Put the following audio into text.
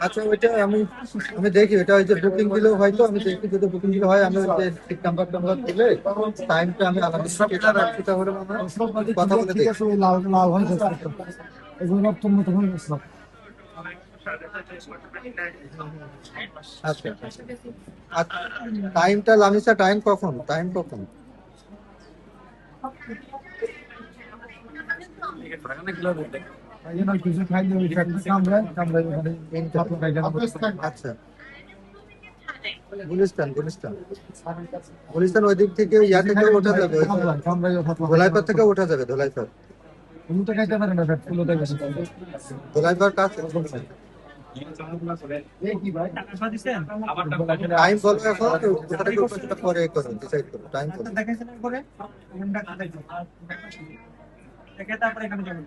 আচ্ছা, ওইটা আমি আমি দেখি, ওটা ওই যে বুকিং দিলেও হয়তো আমি দেখি, যদি বুকিং দিলে হয় আমি ওই যে সিট নাম্বার টাম্বার দিলে টাইমটা আমি আলাদা কেটে রাখছি, তাহলে আমরা কথা বলে ঠিক দেখি। আছে, ওই লাল লাল হয়ে যাচ্ছে এগুলো তুমি তখন বুঝলাম। আচ্ছা, আর টাইমটা লামিসা, টাইম কখন, টাইম কখন? এই জন্য কিছু খাইলে ওই ফ্যাক্টরি কামড়ায় কামড়ায় ওখানে ছাত্র খাইতে না। আচ্ছা, গুলিস্তান গুলিস্তান গুলিস্তান ওই দিক থেকে ইয়া কিছু থেকে খাইলে ওঠা যাবে, ওই কামড়ায় কামড়ায় ছাত্র খাইতে না। ধোলাইপাড় থেকে ওঠা যাবে, ধোলাইপাড়। তুমি তো খাইতে পারে না ফ্যাক্টরি ওটা গেছে। ধোলাইপাড় কাছে। এই কি ভাই টাইম বলো এখন, কোথা থেকে উঠবে সেটা পরে করো, ডিসাইড করো, টাইম বলো। দেখাইছেন পরে দেখে তারপরে এখানে যাবেন।